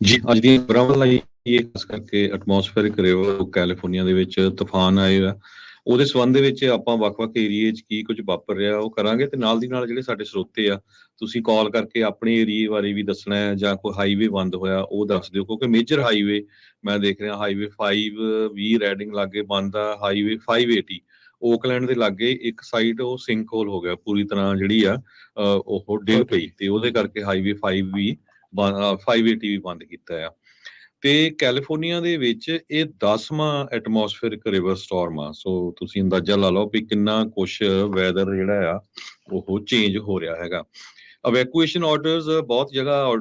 ਜੀ, ਅੱਜ ਦੀਆਂ ਖਬਰਾਂ ਵੱਲ ਆਈਏ, ਖਾਸ ਕਰਕੇ ਐਟਮੋਸਫੇਰਿਕ ਰਿਵਰ ਕੈਲੀਫੋਰਨੀਆ ਦੇ ਵਿੱਚ ਤੂਫਾਨ ਆਏ ਆ। ਉਹਦੇ ਸੰਬੰਧ ਦੇ ਵਿੱਚ ਆਪਾਂ ਵੱਖ-ਵੱਖ ਏਰੀਏ 'ਚ ਕੀ ਕੁਝ ਵਾਪਰ ਰਿਹਾ ਉਹ ਕਰਾਂਗੇ ਤੇ ਨਾਲ ਦੀ ਨਾਲ ਜਿਹੜੇ ਸਾਡੇ ਸਰੋਤੇ ਆ, ਤੁਸੀਂ ਕਾਲ ਕਰਕੇ ਆਪਣੇ ਏਰੀਏ ਬਾਰੇ ਵੀ ਦੱਸਣਾ ਹੈ ਜਾਂ ਕੋਈ ਹਾਈਵੇ ਬੰਦ ਹੋਇਆ ਉਹ ਦੱਸ ਦਿਓ ਕਿਉਂਕਿ ਮੇਜਰ ਹਾਈਵੇ ਮੈਂ ਦੇਖ ਰਿਹਾ ਹਾਈਵੇ 5 ਵੀ ਰੈਡਿੰਗ ਲਾਗੇ ਬੰਦ ਆ, ਹਾਈਵੇ 580 ਓਕਲੈਂਡ ਦੇ ਲਾਗੇ ਇੱਕ ਸਾਈਡ ਉਹ ਸਿੰਕ ਹੋਲ ਹੋ ਗਿਆ ਪੂਰੀ ਤਰ੍ਹਾਂ ਜਿਹੜੀ ਆ ਉਹ ਡਿੱਗ ਓਕੇ ਪਈ ਤੇ ਉਹਦੇ ਕਰਕੇ ਹਾਈਵੇ 5 ਵੀ 580 ਵੀ ਬੰਦ ਕੀਤਾ ਆ ਤੇ ਕੈਲੀਫੋਰਨੀਆ ਦੇ ਵਿੱਚ ਇਹ 10ਵਾਂ ਐਟਮੋਸਫੇਰਿਕ ਰਿਵਰ ਸਟਾਰਮ ਆ ਸੋ ਤੁਸੀਂ ਅੰਦਾਜ਼ਾ ਲਾ ਲਓ ਵੀ ਕਿੰਨਾ ਕੁਛ ਵੈਦਰ ਜਿਹੜਾ ਆ ਉਹ ਚੇਂਜ ਹੋ ਰਿਹਾ ਹੈਗਾ ਅਵੈਕੂਏਸ਼ਨ ਆਰਡਰਸ ਬਹੁਤ ਜਗ੍ਹਾ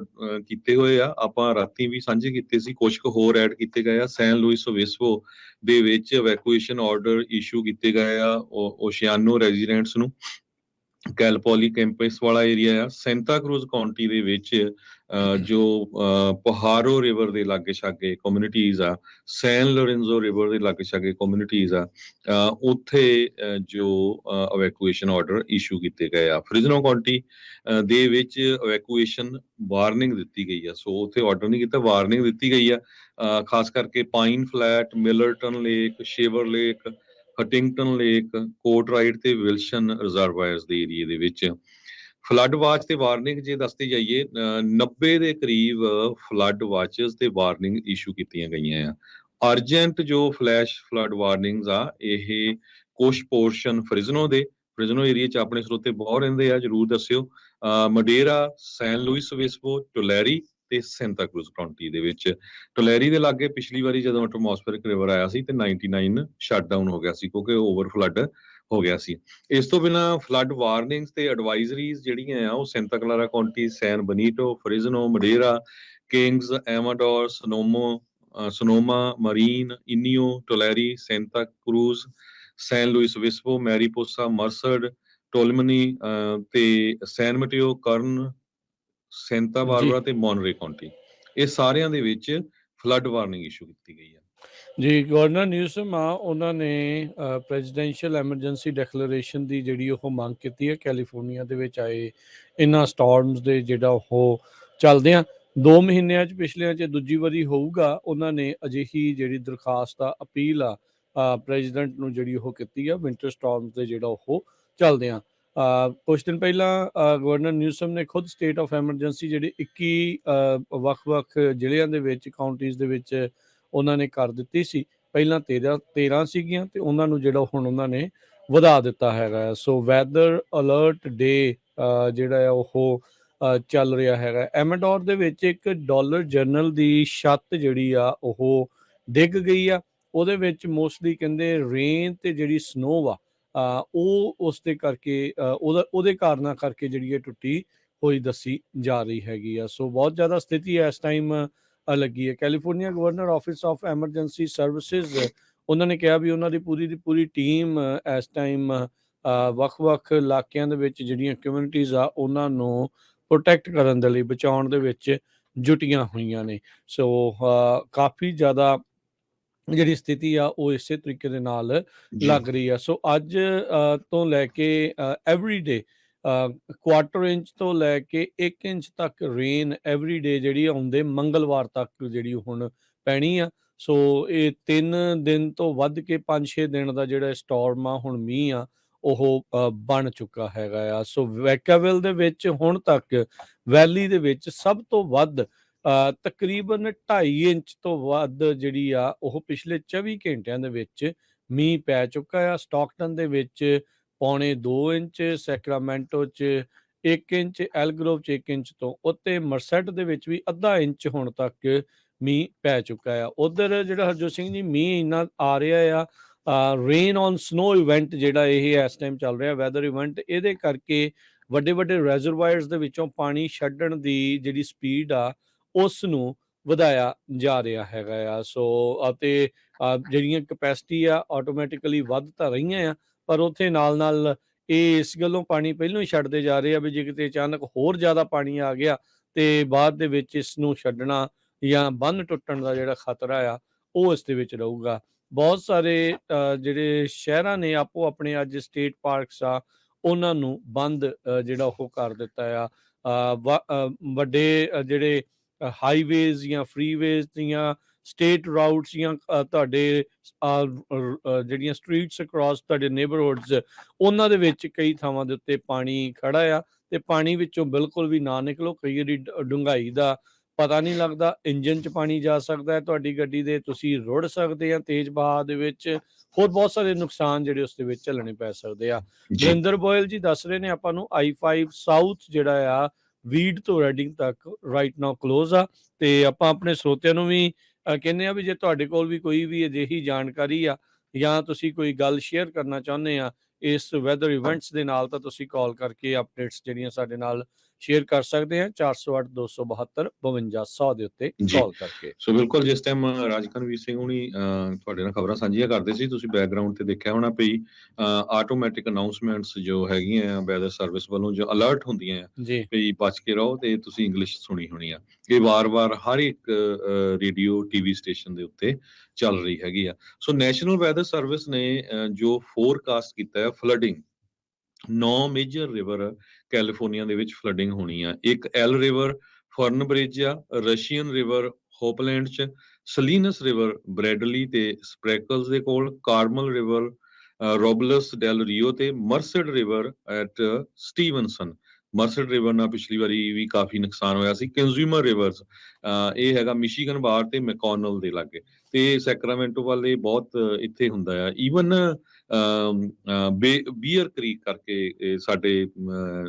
ਕੀਤੇ ਹੋਏ ਆ ਆਪਾਂ ਰਾਤੀ ਵੀ ਸਾਂਝੇ ਕੀਤੇ ਸੀ ਕੁਝ ਕੁ ਹੋਰ ਐਡ ਕੀਤੇ ਗਏ ਆ ਸੈਨ ਲੂਇਸ ਓਬਿਸਪੋ ਦੇ ਵਿੱਚ ਅਵੈਕੂਏਸ਼ਨ ਆਰਡਰ ਇਸ਼ੂ ਕੀਤੇ ਗਏ ਆ ਓਸ਼ੀਆਨੋ ਰੈਜ਼ੀਡੈਂਟਸ ਨੂੰ ਕੈਲਪੋਲੀ ਕੈਂਪਸ ਵਾਲਾ ਏਰੀਆ ਆ ਸੈਂਟਾ ਕਰੂਜ਼ ਕਾਉਂਟੀ ਦੇ ਵਿੱਚ ਜੋ ਪਹਾਰੋ ਰਿਵਰ ਦੇ ਲਾਗੇ ਛਾਗੇ ਕਮਿਊਨਿਟੀਜ਼ ਆ ਸੈਨ ਲੋਰੈਂਜ਼ੋ ਰਿਵਰ ਦੇ ਲਾਗੇ ਛਾਗੇ ਕਮਿਊਨਿਟੀਜ਼ ਆ ਉੱਥੇ ਜੋ ਅਵੈਕੂਏਸ਼ਨ ਆਰਡਰ ਇਸ਼ੂ ਕੀਤੇ ਗਏ ਆ ਫ੍ਰਿਜ਼ਨੋ ਕਾਉਂਟੀ ਦੇ ਵਿੱਚ ਅਵੈਕੂਏਸ਼ਨ ਵਾਰਨਿੰਗ ਦਿੱਤੀ ਗਈ ਆ ਸੋ ਉੱਥੇ ਆਰਡਰ ਨਹੀਂ ਕੀਤਾ ਵਾਰਨਿੰਗ ਦਿੱਤੀ ਗਈ ਆ ਖਾਸ ਕਰਕੇ Pine Flat Millerton Lake Shaver Lake Huntington Lake Courtright ਤੇ ਵਿਲਸਨ ਰਿਜ਼ਰਵਾਇਰਸ ਦੇ ਏਰੀਏ ਦੇ ਵਿੱਚ ਫਲੱਡ ਵਾਚ ਤੇ ਵਾਰਨਿੰਗ ਜੇ ਦੱਸਦੇ ਜਾਈਏ 90 ਦੇ ਕਰੀਬ ਫਲੱਡ ਵਾਚਸ ਤੇ ਵਾਰਨਿੰਗ ਇਸ਼ੂ ਕੀਤੀਆਂ ਗਈਆਂ ਆ ਅਰਜੈਂਟ ਜੋ ਫਲੈਸ਼ ਫਲੱਡ ਵਾਰਨਿੰਗਸ ਆ ਇਹ ਕੁਝ ਪੋਰਸ਼ਨ ਫ੍ਰਿਜ਼ਨੋ ਏਰੀਆ ਚ ਆਪਣੇ ਸਰੋਤੇ ਬਹੁਤ ਰਹਿੰਦੇ ਆ ਜਰੂਰ ਦੱਸਿਓ ਮਡੇਰਾ ਸੈਨ ਲੂਇਸ ਓਬਿਸਪੋ ਟੋਲੈਰੀ ਤੇ ਸੈਂਟਾ ਕਰੂਜ਼ ਕਾਉਂਟੀ ਦੇ ਵਿੱਚ ਟੋਲੈਰੀ ਦੇ ਲਾਗੇ ਪਿਛਲੀ ਵਾਰੀ ਜਦੋਂ ਐਟਮੋਸਫੇਰਿਕ ਰਿਵਰ ਆਇਆ ਸੀ ਤੇ 99 ਸ਼ਟ ਡਾਊਨ ਹੋ ਗਿਆ ਸੀ ਕਿਉਂਕਿ ਓਵਰ ਫਲੱਡ ਹੋ ਗਿਆ ਸੀ ਇਸ ਤੋਂ ਬਿਨਾ ਫਲੱਡ ਵਾਰਨਿੰਗਸ ਤੇ ਐਡਵਾਈਜ਼ਰੀਜ਼ ਜਿਹੜੀਆਂ ਆ ਉਹ Santa Clara County San Benito Fresno Madera Kings Amador Sonoma Marin Inyo Tulare Santa Cruz San Luis Obispo Mariposa Merced Tuolumne ਤੇ ਸੈਨ ਮਟਿਓ ਕਰਨ ਸੈਂਟਾ ਜੀ ਬਾਰਬਰਾ ਤੇ ਮੋਨਰੇ ਕਾਉਂਟੀ ਇਹ ਸਾਰਿਆਂ ਦੇ ਵਿੱਚ ਫਲੱਡ ਵਾਰਨਿੰਗ ਇਸ਼ੂ ਕੀਤੀ ਗਈ ਹੈ ਜੀ ਗਵਰਨਰ ਨਿਊਸਮ ਆ ਉਹਨਾਂ ਨੇ ਪ੍ਰੈਜ਼ੀਡੈਂਸ਼ੀਅਲ ਐਮਰਜੈਂਸੀ ਡੈਕਲੇਰੇਸ਼ਨ ਦੀ ਜਿਹੜੀ ਉਹ ਮੰਗ ਕੀਤੀ ਹੈ ਕੈਲੀਫੋਰਨੀਆ ਦੇ ਵਿੱਚ ਆਏ ਇਹਨਾਂ ਸਟਾਰਮਸ ਦੇ ਜਿਹੜਾ ਉਹ ਚੱਲਦੇ ਆ 2 ਮਹੀਨਿਆਂ 'ਚ ਪਿਛਲਿਆਂ 'ਚ ਦੂਜੀ ਵਾਰੀ ਹੋਊਗਾ ਉਹਨਾਂ ਨੇ ਅਜਿਹੀ ਜਿਹੜੀ ਦਰਖਾਸਤ ਆ ਅਪੀਲ ਆ ਪ੍ਰੈਜ਼ੀਡੈਂਟ ਨੂੰ ਜਿਹੜੀ ਉਹ ਕੀਤੀ ਆ ਵਿੰਟਰ ਸਟਾਰਮਸ ਦੇ ਜਿਹੜਾ ਉਹ ਚੱਲਦੇ ਆ ਕੁਛ ਦਿਨ ਪਹਿਲਾਂ ਗਵਰਨਰ ਨਿਊਸਮ ਨੇ ਖੁਦ ਸਟੇਟ ਆਫ ਐਮਰਜੈਂਸੀ ਜਿਹੜੇ 21 ਵੱਖ-ਵੱਖ ਜ਼ਿਲ੍ਹਿਆਂ ਦੇ ਵਿੱਚ ਕਾਉਂਟੀਜ਼ ਦੇ ਵਿੱਚ ਉਹਨਾਂ ਨੇ ਕਰ ਦਿੱਤੀ ਸੀ ਪਹਿਲਾਂ 13 ਸੀਗੀਆਂ ਤੇ ਉਹਨਾਂ ਨੂੰ ਜਿਹੜਾ ਹੁਣ ਉਹਨਾਂ ਨੇ ਵਧਾ ਦਿੱਤਾ ਹੈਗਾ ਸੋ ਵੈਦਰ ਅਲਰਟ ਡੇ ਜਿਹੜਾ ਆ ਉਹ ਚੱਲ ਰਿਹਾ ਹੈਗਾ ਐਮਾਡੋਰ ਦੇ ਵਿੱਚ ਇੱਕ ਡਾਲਰ ਜਰਨਲ ਦੀ ਛੱਤ ਜਿਹੜੀ ਆ ਉਹ ਡਿੱਗ ਗਈ ਆ ਉਹਦੇ ਵਿੱਚ ਮੋਸਟਲੀ ਕਹਿੰਦੇ ਰੇਨ ਤੇ ਜਿਹੜੀ ਸਨੋ ਆ ਉਹ ਉਸ ਦੇ ਕਰਕੇ ਉਹਦੇ ਕਾਰਨਾਂ ਕਰਕੇ ਜਿਹੜੀ ਇਹ ਟੁੱਟੀ ਹੋਈ ਦੱਸੀ ਜਾ ਰਹੀ ਹੈਗੀ ਆ ਸੋ ਬਹੁਤ ਜ਼ਿਆਦਾ ਸਥਿਤੀ ਇਸ ਟਾਈਮ ਲੱਗੀ ਹੈ California governor office of emergency services ਉਹਨਾਂ ਨੇ ਕਿਹਾ ਵੀ ਉਹਨਾਂ ਦੀ ਪੂਰੀ ਟੀਮ ਇਸ ਟਾਈਮ ਵੱਖ-ਵੱਖ ਇਲਾਕਿਆਂ ਦੇ ਵਿੱਚ ਜਿਹੜੀਆਂ ਕਮਿਊਨਿਟੀਜ਼ ਆ ਉਹਨਾਂ ਨੂੰ ਪ੍ਰੋਟੈਕਟ ਕਰਨ ਦੇ ਲਈ ਬਚਾਉਣ ਦੇ ਵਿੱਚ ਜੁਟੀਆਂ ਹੋਈਆਂ ਨੇ ਸੋ ਕਾਫੀ ਜ਼ਿਆਦਾ ਜਿਹੜੀ ਸਥਿਤੀ ਆ ਉਹ ਇਸੇ ਤਰੀਕੇ ਦੇ ਨਾਲ ਲੱਗ ਰਹੀ ਆ ਸੋ ਅੱਜ ਤੋਂ ਲੈ ਕੇ ਐਵਰੀਡੇ ਕੁਆਟਰ ਇੰਚ ਤੋਂ ਲੈ ਕੇ 1 ਇੰਚ ਤੱਕ ਰੇਨ ਐਵਰੀਡੇ ਜਿਹੜੀ ਆਉਂਦੇ ਮੰਗਲਵਾਰ ਤੱਕ ਜਿਹੜੀ ਹੁਣ ਪੈਣੀ ਆ ਸੋ ਇਹ 3 ਦਿਨ ਤੋਂ ਵੱਧ ਕੇ 5-6 ਦਿਨ ਦਾ ਜਿਹੜਾ ਸਟਾਰਮ ਆ ਹੁਣ ਮੀਂਹ ਆ ਉਹ ਬਣ ਚੁੱਕਾ ਹੈਗਾ ਆ ਸੋ ਵੈਕਾਵਿਲ ਦੇ ਵਿੱਚ ਹੁਣ ਤੱਕ ਵੈਲੀ ਦੇ ਵਿੱਚ ਸਭ ਤੋਂ ਵੱਧ ਤਕਰੀਬਨ 2.5 ਇੰਚ ਤੋਂ ਵੱਧ ਜਿਹੜੀ ਆ ਉਹ ਪਿਛਲੇ 24 ਘੰਟਿਆਂ ਦੇ ਵਿੱਚ ਮੀਂਹ ਪੈ ਚੁੱਕਾ ਆ ਸਟਾਕਟਨ ਦੇ ਵਿੱਚ 1.25 ਇੰਚ ਸੈਕਰਾਮੈਂਟੋ 'ਚ 1 ਇੰਚ ਐਲਗਰੋਵ 'ਚ 1 ਇੰਚ ਤੋਂ ਉੱਤੇ ਮਰਸੈਟ ਦੇ ਵਿੱਚ ਵੀ ਅੱਧਾ ਇੰਚ ਹੁਣ ਤੱਕ ਮੀਂਹ ਪੈ ਚੁੱਕਾ ਆ ਉਧਰ ਜਿਹੜਾ ਹਰਜੋਤ ਸਿੰਘ ਜੀ ਮੀਂਹ ਇੰਨਾ ਆ ਰਿਹਾ ਆ ਰੇਨ ਔਨ ਸਨੋ ਇਵੈਂਟ ਜਿਹੜਾ ਇਹ ਇਸ ਟਾਈਮ ਚੱਲ ਰਿਹਾ ਵੈਦਰ ਇਵੈਂਟ ਇਹਦੇ ਕਰਕੇ ਵੱਡੇ ਰੈਜ਼ਰਵਾਇਰਸ ਦੇ ਵਿੱਚੋਂ ਪਾਣੀ ਛੱਡਣ ਦੀ ਜਿਹੜੀ ਸਪੀਡ ਆ ਉਸ ਨੂੰ ਵਧਾਇਆ ਜਾ ਰਿਹਾ ਹੈਗਾ ਆ ਸੋ ਅਤੇ ਜਿਹੜੀਆਂ ਕਪੈਸਿਟੀ ਆ ਆਟੋਮੈਟਿਕਲੀ ਵੱਧ ਤਾਂ ਰਹੀਆਂ ਆ ਪਰ ਉੱਥੇ ਨਾਲ ਇਹ ਇਸ ਗੱਲੋਂ ਪਾਣੀ ਪਹਿਲਾਂ ਹੀ ਛੱਡਦੇ ਜਾ ਰਹੇ ਆ ਵੀ ਜੇ ਕਿਤੇ ਅਚਾਨਕ ਹੋਰ ਜ਼ਿਆਦਾ ਪਾਣੀ ਆ ਗਿਆ ਤੇ ਬਾਅਦ ਦੇ ਵਿੱਚ ਇਸ ਨੂੰ ਛੱਡਣਾ ਜਾਂ ਬੰਨ ਟੁੱਟਣ ਦਾ ਜਿਹੜਾ ਖਤਰਾ ਆ ਉਹ ਇਸ ਦੇ ਵਿੱਚ ਰਹੂਗਾ ਬਹੁਤ ਸਾਰੇ ਜਿਹੜੇ ਸ਼ਹਿਰਾਂ ਨੇ ਆਪੋ ਆਪਣੇ ਅੱਜ ਸਟੇਟ ਪਾਰਕਸ ਆ ਉਹਨਾਂ ਨੂੰ ਬੰਦ ਜਿਹੜਾ ਉਹ ਕਰ ਦਿੱਤਾ ਆ ਵੱਡੇ ਜਿਹੜੇ ਹਾਈਵੇਜ਼ ਜਾਂ ਫਰੀਵੇਜ਼ ਜਾਂ ਸਟੇਟ ਰਾਊਟਸ ਜਾਂ ਤੁਹਾਡੇ ਜਿਹੜੀਆਂ ਸਟਰੀਟਸ ਅਕ੍ਰੋਸ ਤੁਹਾਡੇ ਨੇਬਰਹੁੱਡਸ, ਉਹਨਾਂ ਦੇ ਵਿੱਚ ਕਈ ਥਾਵਾਂ ਦੇ ਉੱਤੇ ਪਾਣੀ ਖੜਾ ਆ, ਤੇ ਪਾਣੀ ਵਿੱਚੋਂ ਬਿਲਕੁਲ ਵੀ ਨਾ ਨਿਕਲੋ। ਕਈ ਵਾਰੀ ਡੂੰਘਾਈ ਦਾ ਪਤਾ ਨਹੀਂ ਲੱਗਦਾ, ਇੰਜਨ 'ਚ ਪਾਣੀ ਜਾ ਸਕਦਾ ਹੈ ਤੁਹਾਡੀ ਗੱਡੀ ਦੇ, ਤੁਸੀਂ ਰੁੜ ਸਕਦੇ ਆ ਤੇਜ਼ ਵਹਾਅ ਦੇ ਵਿੱਚ, ਹੋਰ ਬਹੁਤ ਸਾਰੇ ਨੁਕਸਾਨ ਜਿਹੜੇ ਉਸ ਦੇ ਵਿੱਚ ਝੱਲਣੇ ਪੈ ਸਕਦੇ ਆ। ਜੀ ਵਰਿੰਦਰ ਗੋਇਲ ਜੀ ਦੱਸ ਰਹੇ ਨੇ ਆਪਾਂ ਨੂੰ I-5 ਸਾਊਥ ਜਿਹੜਾ ਆ ਵੀਡ ਤੋਂ ਰੈਡਿੰਗ ਤੱਕ ਰਾਈਟ ਨਾਓ ਕਲੋਜ਼ ਆ, ਤੇ ਆਪਾਂ ਆਪਣੇ ਸਰੋਤਿਆਂ ਨੂੰ ਵੀ ਕਹਿੰਦੇ ਆ ਵੀ ਜੇ ਤੁਹਾਡੇ ਕੋਲ ਵੀ ਕੋਈ ਵੀ ਅਜਿਹੀ ਜਾਣਕਾਰੀ ਆ ਜਾਂ ਤੁਸੀਂ ਕੋਈ ਗੱਲ ਸ਼ੇਅਰ ਕਰਨਾ ਚਾਹੁੰਦੇ ਆ ਇਸ ਵੈਦਰ ਇਵੈਂਟਸ ਦੇ ਨਾਲ, ਤਾਂ ਤੁਸੀਂ ਕਾਲ ਕਰਕੇ ਅਪਡੇਟਸ ਜਿਹੜੀਆਂ ਸਾਡੇ ਨਾਲ ਸ਼ੇਅਰ ਕਰ ਸਕਦੇ ਆ 408-272-5200 ਦੇ ਉੱਤੇ ਜੀ ਕਾਲ ਕਰਕੇ। ਸੋ ਬਿਲਕੁਲ ਜਿਸ ਟਾਈਮ ਰਾਜਕਨਵੀਰ ਸਿੰਘ ਹੁਣੀ ਤੁਹਾਡੇ ਨਾਲ ਖਬਰਾਂ ਸਾਂਝੀਆਂ ਕਰਦੇ ਸੀ, ਤੁਸੀਂ ਬੈਕਗ੍ਰਾਉਂਡ ਤੇ ਦੇਖਿਆ ਹੋਣਾ ਵੀ ਆਟੋਮੈਟਿਕ ਅਨਾਉਂਸਮੈਂਟਸ ਜੋ ਹੈਗੀਆਂ ਵੈਦਰ ਸਰਵਿਸ ਵੱਲੋਂ ਜੋ ਅਲਰਟ ਹੁੰਦੀਆਂ ਆ ਜੀ ਵੀ ਬਚ ਕੇ ਰਹੋ, ਤੇ ਤੁਸੀਂ ਇੰਗਲਿਸ਼ ਸੁਣੀ ਹੋਣੀ ਆ, ਇਹ ਵਾਰ-ਵਾਰ ਹਰ ਇੱਕ ਰੇਡੀਓ ਟੀਵੀ ਸਟੇਸ਼ਨ ਦੇ ਉੱਤੇ ਚੱਲ ਰਹੀ ਹੈਗੀ ਆ। ਸੋ ਨੈਸ਼ਨਲ ਵੈਦਰ ਸਰਵਿਸ ਨੇ ਜੋ ਫੋਰਕਾਸਟ ਕੀਤਾ ਹੈ ਫਲੱਡਿੰਗ, 9 ਮੇਜਰ ਰਿਵਰ ਕੈਲੀਫੋਰਨੀਆ ਦੇ ਵਿੱਚ ਫਲੱਡਿੰਗ ਹੋਣੀ ਆ। ਇੱਕ ਐਲ ਰਿਵਰ ਫਰਨ ਬ੍ਰਿਜ ਆ, ਰਸ਼ੀਅਨ ਰਿਵਰ ਹੋਪਲੈਂਡ ਚ, ਸਲੀਨਸ ਰਿਵਰ ਬ੍ਰੈਡਲੀ ਤੇ ਸਪ੍ਰੈਕਲਸ ਦੇ ਕੋਲ, ਕਾਰਮਲ ਰਿਵਰ ਰੋਬਲਸ ਡੈਲ ਰੀਓ ਤੇ ਮਰਸਡ ਰਿਵਰ ਐਟ ਸਟੀਵਨਸਨ। ਮਰਸਡ ਰਿਵਰ ਨਾਲ ਪਿਛਲੀ ਵਾਰੀ ਵੀ ਕਾਫੀ ਨੁਕਸਾਨ ਹੋਇਆ ਸੀ। ਕੰਜ਼ਿਊਮਰ ਰਿਵਰਸ ਇਹ ਹੈਗਾ ਮਿਸ਼ੀਗਨ ਬਾਰ ਤੇ ਮੈਕੋਨਲ ਦੇ ਲਾਗੇ, ਤੇ ਸੈਕਰਾਮੈਂਟੋ ਵਾਲੇ ਬਹੁਤ ਇੱਥੇ ਹੁੰਦਾ ਆ। ਈਵਨ ਬੀਅਰ ਕ੍ਰੀਕ ਕਰਕੇ ਸਾਡੇ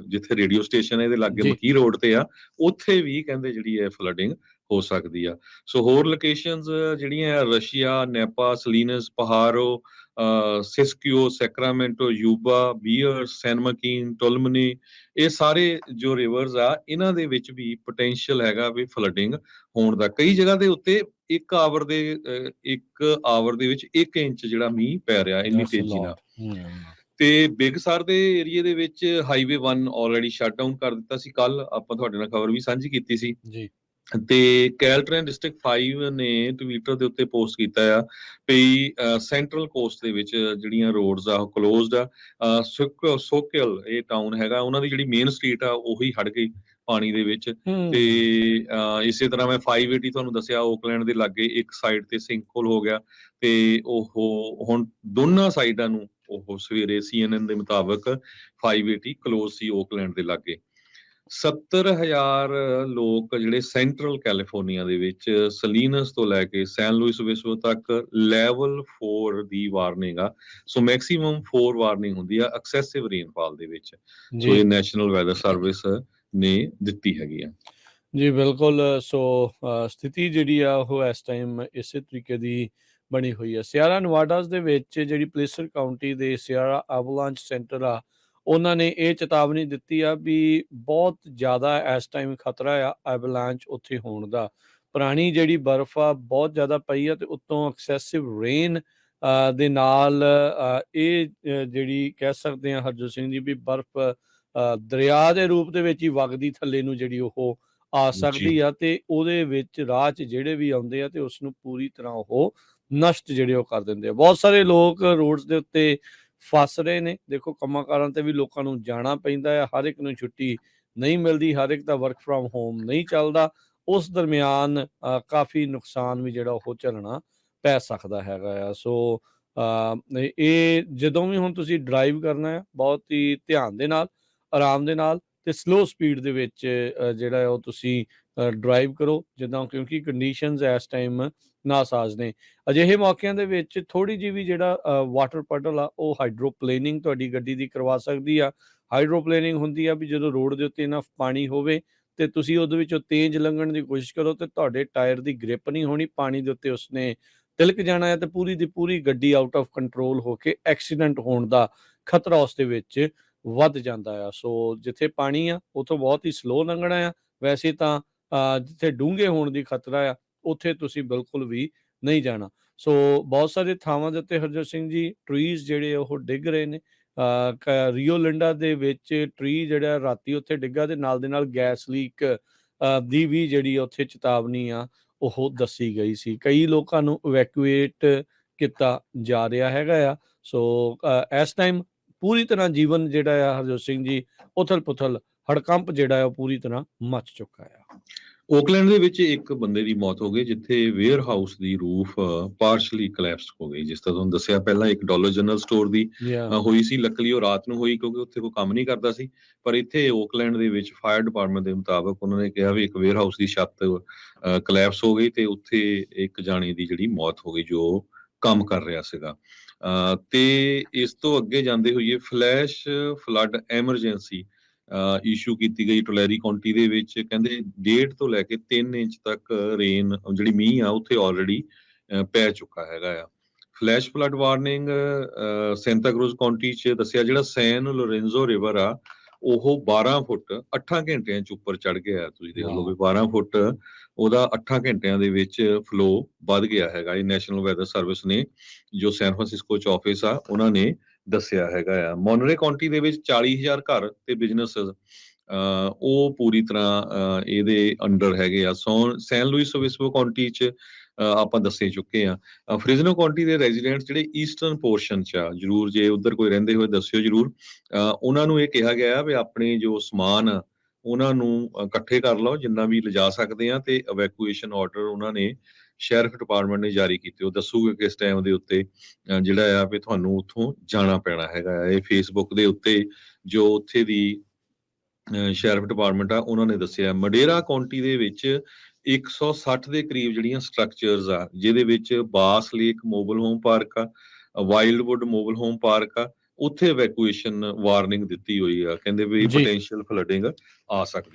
ਜਿੱਥੇ ਰੇਡੀਓ ਸਟੇਸ਼ਨ ਹੈ ਇਹਦੇ ਲਾਗੇ ਜੀ ਮਕੀ ਰੋਡ ਤੇ ਆ, ਉੱਥੇ ਵੀ ਕਹਿੰਦੇ ਜਿਹੜੀ ਹੈ ਫਲੱਡਿੰਗ ਹੋ ਸਕਦੀ ਆ। ਸੋ ਹੋਰ ਲੋਕੇਸ਼ਨਸ ਜਿਹੜੀਆਂ ਆ Russia, Napa, Salinas, Pajaro, Siskiyou, Sacramento, Yuba, Bear, San Joaquin, Tuolumne, ਇਹ ਸਾਰੇ ਜੋ ਰਿਵਰਸ ਆ ਇਹਨਾਂ ਦੇ ਵਿੱਚ ਵੀ ਪੋਟੈਂਸ਼ੀਅਲ ਹੈਗਾ ਵੀ ਫਲੱਡਿੰਗ ਹੋਣ ਦਾ। ਕਈ ਜਗ੍ਹਾ ਦੇ ਉੱਤੇ 1 ਆਵਰ ਦੇ ਵਿੱਚ 1 ਇੰਚ ਜਿਹੜਾ ਮੀਂਹ ਪੈ ਰਿਹਾ ਇੰਨੀ ਦੈਟਸ ਅ ਤੇਜ਼ੀ ਨਾਲ। ਲੋਟ। ਤੇ ਬਿਗ ਸਰ ਦੇ ਏਰੀਏ ਦੇ ਵਿੱਚ ਹਾਈਵੇ 1 ਆਲਰੇਡੀ ਸ਼ਟ ਡਾਊਨ ਕਰ ਦਿੱਤਾ ਸੀ, ਕੱਲ ਆਪਾਂ ਤੁਹਾਡੇ ਨਾਲ ਖਬਰ ਵੀ ਸਾਂਝੀ ਕੀਤੀ ਸੀ। ਜੀ ਤੇ ਕੈਲਟਰਨ ਡਿਸਟ੍ਰਿਕਟ 5 ਨੇ ਟਵਿੱਟਰ ਦੇ ਉੱਤੇ ਪੋਸਟ ਕੀਤਾ ਆ ਵੀ ਸੈਂਟਰਲ ਕੋਸਟ ਦੇ ਵਿੱਚ ਜਿਹੜੀਆਂ ਰੋਡਸ ਆ ਉਹ ਕਲੋਜ਼ਡ ਆ। ਸੋਕਲ ਇਹ ਟਾਊਨ ਹੈਗਾ, ਉਹਨਾਂ ਦੀ ਜਿਹੜੀ ਮੇਨ ਸਟਰੀਟ ਆ ਉਹੀ ਹੜ ਗਈ ਪਾਣੀ ਦੇ ਵਿੱਚ। ਤੇ ਇਸੇ ਤਰ੍ਹਾਂ ਮੈਂ 580 ਤੁਹਾਨੂੰ ਦੱਸਿਆ ਓਕਲੈਂਡ ਦੇ ਲਾਗੇ ਇੱਕ ਸਾਈਡ ਤੇ ਸਿੰਕਹੋਲ ਹੋ ਗਿਆ, ਤੇ ਉਹ ਹੁਣ ਦੋਨਾਂ ਸਾਈਡਾਂ ਨੂੰ ਉਹ ਸਵੇਰੇ CNN ਦੇ ਮੁਤਾਬਕ 580 ਕਲੋਜ਼ ਸੀ ਓਕਲੈਂਡ ਦੇ ਲਾਗੇ। 70,000 ਲੋਕ ਜਿਹੜੇ ਸੈਂਟਰਲ ਕੈਲੀਫੋਰਨੀਆ ਦੇ ਵਿੱਚ ਸਲੀਨਸ ਤੋਂ ਲੈ ਕੇ ਸੈਨ ਲੂਇਸ ਓਬਿਸਪੋ ਤੱਕ ਲੈਵਲ 4 ਦੀ ਵਾਰਨਿੰਗ ਆ। ਸੋ ਮੈਕਸਿਮਮ 4 ਵਾਰਨਿੰਗ ਹੁੰਦੀ ਆ ਐਕਸੈਸਿਵ ਰੇਨਫਾਲ ਦੇ ਵਿੱਚ। ਸੋ ਜੀ ਇਹ ਨੈਸ਼ਨਲ ਵੈਦਰ ਸਰਵਿਸ ਨੇ ਦਿੱਤੀ ਹੈਗੀ ਆ। ਜੀ ਬਿਲਕੁਲ। ਸੋ ਸਥਿਤੀ ਜਿਹੜੀ ਆ ਉਹ ਇਸ ਟਾਈਮ ਇਸੇ ਤਰੀਕੇ ਦੀ ਬਣੀ ਹੋਈ ਹੈ। ਸਿਆਰਾ ਨਵਾਡਾਸ ਦੇ ਵਿੱਚ ਜਿਹੜੀ ਪਲੇਸਰ ਕਾਊਂਟੀ ਦੇ ਸਿਆਰਾ ਐਵਲਾਂਚ ਸੈਂਟਰ ਆ, ਉਹਨਾਂ ਨੇ ਇਹ ਚੇਤਾਵਨੀ ਦਿੱਤੀ ਆ ਵੀ ਬਹੁਤ ਜ਼ਿਆਦਾ ਇਸ ਟਾਈਮ ਖਤਰਾ ਆ ਐਵਲਾਂਚ ਉੱਥੇ ਹੋਣ ਦਾ। ਪੁਰਾਣੀ ਜਿਹੜੀ ਬਰਫ਼ ਆ ਬਹੁਤ ਜ਼ਿਆਦਾ ਪਈ ਆ, ਤੇ ਉੱਤੋਂ ਐਕਸੈਸਿਵ ਰੇਨ ਦੇ ਨਾਲ ਇਹ ਜਿਹੜੀ ਕਹਿ ਸਕਦੇ ਹਾਂ ਹਰਜੋਤ ਸਿੰਘ ਜੀ ਵੀ ਬਰਫ਼ ਦਰਿਆ ਦੇ ਰੂਪ ਦੇ ਵਿੱਚ ਹੀ ਵਗਦੀ ਥੱਲੇ ਨੂੰ ਜਿਹੜੀ ਉਹ ਆ ਸਕਦੀ ਆ, ਤੇ ਉਹਦੇ ਵਿੱਚ ਰਾਹ 'ਚ ਜਿਹੜੇ ਵੀ ਆਉਂਦੇ ਆ ਤੇ ਉਸ ਨੂੰ ਪੂਰੀ ਤਰ੍ਹਾਂ ਉਹ ਨਸ਼ਟ ਜਿਹੜੇ ਉਹ ਕਰ ਦਿੰਦੇ ਆ। ਬਹੁਤ ਸਾਰੇ ਲੋਕ ਰੋਡਸ ਦੇ ਉੱਤੇ ਫਸ ਰਹੇ ਨੇ। ਦੇਖੋ ਕੰਮਾਂ ਕਾਰਾਂ ਤੇ ਵੀ ਲੋਕਾਂ ਨੂੰ ਜਾਣਾ ਪੈਂਦਾ ਆ, ਹਰ ਇੱਕ ਨੂੰ ਛੁੱਟੀ ਨਹੀਂ ਮਿਲਦੀ, ਹਰ ਇੱਕ ਦਾ ਵਰਕ ਫਰੋਮ ਹੋਮ ਨਹੀਂ ਚੱਲਦਾ। ਉਸ ਦਰਮਿਆਨ ਕਾਫੀ ਨੁਕਸਾਨ ਵੀ ਜਿਹੜਾ ਉਹ ਝੱਲਣਾ ਪੈ ਸਕਦਾ ਹੈਗਾ ਆ। ਸੋ ਇਹ ਜਦੋਂ ਵੀ ਹੁਣ ਤੁਸੀਂ ਡਰਾਈਵ ਕਰਨਾ ਆ ਬਹੁਤ ਹੀ ਧਿਆਨ ਦੇ ਨਾਲ, ਆਰਾਮ ਦੇ ਨਾਲ ਤੇ ਸਲੋ ਸਪੀਡ ਦੇ ਵਿੱਚ ਜਿਹੜਾ ਉਹ ਤੁਸੀਂ ਡਰਾਈਵ ਕਰੋ, ਜਿੱਦਾਂ ਕਿਉਂਕਿ ਕੰਡੀਸ਼ਨਸ ਇਸ ਟਾਈਮ ਨਾਸਾਜ਼ ਨੇ। ਅਜਿਹੇ ਮੌਕਿਆਂ ਦੇ ਵਿੱਚ ਥੋੜ੍ਹੀ ਜਿਹੀ ਵੀ ਜਿਹੜਾ ਵਾਟਰ ਪਟਲ ਆ ਉਹ ਹਾਈਡਰੋਪਲੇਨਿੰਗ ਤੁਹਾਡੀ ਗੱਡੀ ਦੀ ਕਰਵਾ ਸਕਦੀ ਆ। ਹਾਈਡਰੋਪਲੇਨਿੰਗ ਹੁੰਦੀ ਆ ਵੀ ਜਦੋਂ ਰੋਡ ਦੇ ਉੱਤੇ ਇਨਫ ਪਾਣੀ ਹੋਵੇ ਤੇ ਤੁਸੀਂ ਉਹਦੇ ਵਿੱਚੋਂ ਤੇਜ਼ ਲੰਘਣ ਦੀ ਕੋਸ਼ਿਸ਼ ਕਰੋ ਤੇ ਤੁਹਾਡੇ ਟਾਇਰ ਦੀ ਗ੍ਰਿਪ ਨਹੀਂ ਹੋਣੀ, ਪਾਣੀ ਦੇ ਉੱਤੇ ਉਸਨੇ ਤਿਲਕ ਜਾਣਾ ਹੈ ਤੇ ਪੂਰੀ ਦੀ ਪੂਰੀ ਗੱਡੀ ਆਊਟ ਆਫ ਕੰਟਰੋਲ ਹੋ ਕੇ ਐਕਸੀਡੈਂਟ ਹੋਣ ਦਾ ਖਤਰਾ ਉਸ ਦੇ ਵਿੱਚ ਵੱਧ ਜਾਂਦਾ ਆ। ਸੋ ਜਿੱਥੇ ਪਾਣੀ ਆ ਉੱਥੋਂ ਬਹੁਤ ਹੀ ਸਲੋ ਲੰਘਣਾ ਆ। ਵੈਸੇ ਤਾਂ ਜਿੱਥੇ ਡੂੰਘੇ ਹੋਣ ਦੀ ਖਤਰਾ ਆ ਉੱਥੇ ਤੁਸੀਂ ਬਿਲਕੁਲ ਵੀ ਨਹੀਂ ਜਾਣਾ। ਸੋ ਬਹੁਤ ਸਾਰੇ ਥਾਵਾਂ ਦੇ ਉੱਤੇ ਹਰਜੋਤ ਸਿੰਘ ਜੀ ਟਰੀਜ਼ ਜਿਹੜੇ ਉਹ ਡਿੱਗ ਰਹੇ ਨੇ। ਰੀਓ ਲਿੰਡਾ ਦੇ ਵਿੱਚ ਟਰੀ ਜਿਹੜਾ ਰਾਤੀ ਉੱਥੇ ਡਿੱਗਾ ਤੇ ਨਾਲ ਦੇ ਨਾਲ ਗੈਸ ਲੀਕ ਦੀ ਵੀ ਜਿਹੜੀ ਉੱਥੇ ਚੇਤਾਵਨੀ ਆ ਉਹ ਦੱਸੀ ਗਈ ਸੀ। ਕਈ ਲੋਕਾਂ ਨੂੰ ਇਵੈਕੂਏਟ ਕੀਤਾ ਜਾ ਰਿਹਾ ਹੈਗਾ ਆ। ਸੋ ਇਸ ਟਾਈਮ ਪੂਰੀ ਤਰ੍ਹਾਂ ਜੀਵਨ ਜਿਹੜਾ ਆ ਹਰਜੋਤ ਸਿੰਘ ਜੀ ਉਥਲ ਪੁਥਲ ਹੜਕੰਪ ਜਿਹੜਾ ਆ ਉਹ ਪੂਰੀ ਤਰ੍ਹਾਂ ਮਚ ਚੁੱਕਾ ਆ। ਓਕਲੈਂਡ ਦੇ ਵਿੱਚ ਇੱਕ ਬੰਦੇ ਦੀ ਮੌਤ ਹੋ ਗਈ, ਜਿੱਥੇ ਵੇਅਰ ਹਾਊਸ ਦੀ ਰੂਫ ਪਾਰਸ਼ਲੀ ਕੋਲੈਪਸ ਹੋ ਗਈ। ਜਿਸ ਤਰ੍ਹਾਂ ਤੁਹਾਨੂੰ ਦੱਸਿਆ ਪਹਿਲਾਂ, ਇੱਕ ਡਾਲਰ ਜਨਰਲ ਸਟੋਰ ਦੀ Yeah. ਹੋਈ ਸੀ। ਲੱਕਲੀ ਉਹ ਰਾਤ ਨੂੰ ਹੋਈ ਕਿਉਂਕਿ ਉੱਥੇ ਕੋਈ ਕੰਮ ਨਹੀਂ ਕਰਦਾ ਸੀ। ਪਰ ਇੱਥੇ ਓਕਲੈਂਡ ਦੇ ਵਿੱਚ ਫਾਇਰ ਡਿਪਾਰਟਮੈਂਟ ਦੇ ਮੁਤਾਬਕ ਉਹਨਾਂ ਨੇ ਕਿਹਾ ਵੀ ਇੱਕ ਵੇਅਰ ਹਾਊਸ ਦੀ ਛੱਤ ਕੋਲੈਪਸ ਹੋ ਗਈ ਤੇ ਉੱਥੇ ਇੱਕ ਜਾਣੇ ਦੀ ਜਿਹੜੀ ਮੌਤ ਹੋ ਗਈ ਜੋ ਕੰਮ ਕਰ ਰਿਹਾ ਸੀਗਾ। ਤੇ ਇਸ ਤੋਂ ਅੱਗੇ ਜਾਂਦੇ ਹੋਈਏ ਫਲੈਸ਼ ਫਲੱਡ ਐਮਰਜੈਂਸੀ ਇਸ਼ੂ ਕੀਤੀ ਗਈ ਟੁਲੈਰੀ ਕਾਉਂਟੀ ਦੇ ਵਿੱਚ। ਕਹਿੰਦੇ 1.5 ਤੋਂ ਲੈ ਕੇ 3 ਇੰਚ ਤੱਕ ਰੇਨ ਜਿਹੜੀ ਮੀਂਹ ਆ ਉੱਥੇ ਆਲਰੇਡੀ ਪੈ ਚੁੱਕਾ ਹੈਗਾ ਆ। Flash flood warning Santa Cruz County 'ਚ ਦੱਸਿਆ। ਜਿਹੜਾ ਸੈਨ ਲੋਰੈਂਜ਼ੋ ਰਿਵਰ ਆ ਉਹ 12 ਫੁੱਟ 8 ਘੰਟਿਆਂ 'ਚ ਉੱਪਰ ਚੜ ਗਿਆ। ਤੁਸੀਂ ਦੇਖ ਲਓ ਵੀ 12 ਫੁੱਟ ਉਹਦਾ 8 ਘੰਟਿਆਂ ਦੇ ਵਿੱਚ ਫਲੋ ਵੱਧ ਗਿਆ ਹੈਗਾ। ਇਹ ਨੈਸ਼ਨਲ ਵੈਦਰ ਸਰਵਿਸ ਨੇ, ਜੋ ਸੈਨ ਫਰਾਂਸਿਸਕੋ 'ਚ ਆਫਿਸ ਆ, ਉਹਨਾਂ ਨੇ ਦੱਸਿਆ ਹੈਗਾ ਆ। ਮੋਨਰੇ ਕਾਉਂਟੀ ਦੇ ਵਿੱਚ 40,000 ਘਰ ਤੇ ਬਿਜ਼ਨਸ ਉਹ ਪੂਰੀ ਤਰ੍ਹਾਂ ਇਹਦੇ ਅੰਡਰ ਹੈਗੇ ਆ। ਸੈਨ ਲੂਇਸ ਓਬਿਸਪੋ ਕਾਉਂਟੀ 'ਚ ਆਪਾਂ ਦੱਸੇ ਚੁੱਕੇ ਆ। ਫ੍ਰਿਜ਼ਨੋ ਕਾਉਂਟੀ ਦੇ ਰੈਜ਼ੀਡੈਂਟਸ ਜਿਹੜੇ ਈਸਟਰਨ ਪੋਰਸ਼ਨ 'ਚ ਆ, ਜ਼ਰੂਰ ਜੇ ਉੱਧਰ ਕੋਈ ਰਹਿੰਦੇ ਹੋਏ ਦੱਸਿਓ ਜ਼ਰੂਰ। ਉਹਨਾਂ ਨੂੰ ਇਹ ਕਿਹਾ ਗਿਆ ਵੀ ਆਪਣੇ ਜੋ ਸਮਾਨ ਆ ਉਹਨਾਂ ਨੂੰ ਇਕੱਠੇ ਕਰ ਲਓ ਜਿੰਨਾ ਵੀ ਲਿਜਾ ਸਕਦੇ ਆ, ਤੇ ਇਵੈਕੂਏਸ਼ਨ ਆਰਡਰ ਉਹਨਾਂ ਨੇ ਸ਼ੈਰਿਫ ਡਿਪਾਰਟਮੈਂਟ ਨੇ ਜਾਰੀ ਕੀਤੇ। ਉਹ ਦੱਸੂਗੇ ਕਿਸ ਟਾਈਮ ਦੇ ਉੱਤੇ ਜਿਹੜਾ ਆ ਵੀ ਤੁਹਾਨੂੰ ਉੱਥੋਂ ਜਾਣਾ ਪੈਣਾ ਹੈਗਾ। ਇਹ ਫੇਸਬੁੱਕ ਦੇ ਉੱਤੇ ਜੋ ਉੱਥੇ ਦੀ ਸ਼ੈਰਿਫ ਡਿਪਾਰਟਮੈਂਟ ਆ ਉਹਨਾਂ ਨੇ ਦੱਸਿਆ। ਮਡੇਰਾ ਕਾਉਂਟੀ ਦੇ ਵਿੱਚ 160 ਦੇ ਕਰੀਬ ਜਿਹੜੀਆਂ ਸਟਰਕਚਰਸ ਆ, ਜਿਹਦੇ ਵਿੱਚ ਬਾਸ ਲੇਕ ਮੋਬਲ ਹੋਮ ਪਾਰਕ ਆ, ਵਾਈਲਡਵੁੱਡ ਮੋਬਲ ਹੋਮ ਪਾਰਕ ਆ, ਉੱਥੇ ਇਵੈਕੂਏਸ਼ਨ ਵਾਰਨਿੰਗ ਦਿੱਤੀ ਹੋਈ ਆ। ਕਹਿੰਦੇ ਵੀ ਜੀ। ਪੋਟੈਂਸ਼ੀਅਲ ਫਲੱਡਿੰਗ ਆ ਸਕਦੀ।